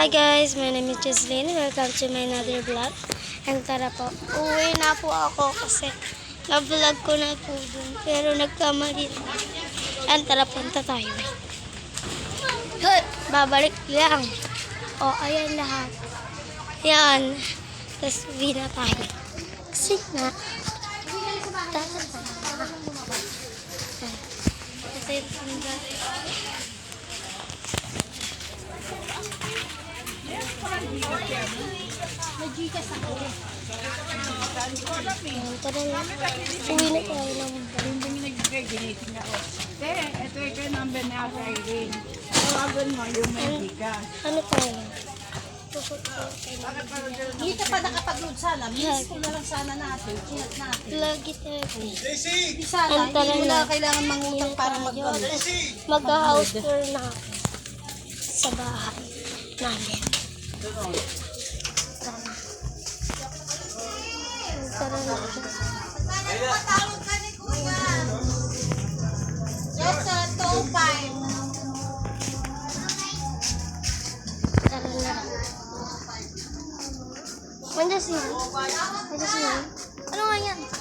Hi guys, my name is Jocelyn. Welcome to my another vlog. And tara po, uwi na po ako kasi na-vlog ko na po dun. Pero nagkamali. And tara, punta tayo. Babalik lang. O, ayan lahat. Ayan. Tapos uwi na tayo. Kasi na. Kasi tara na. Uwi na tayo ng Ito yung number na ako, Irene. Tawagan mo yung may bigas. ano tayo? Dito pa nakapag-load sana. Miss ko na lang sana natin. Chinat natin. Lagi tayo. Hindi sana. Ang Hindi tara mo na. na kailangan mangutang para mag-load. Mag-house tour na ako sa bahay namin. Tara na. Patawag ka ni Kuya. Yes, 205. Tara na. Manda sila. Manda sila. Ano nga yan?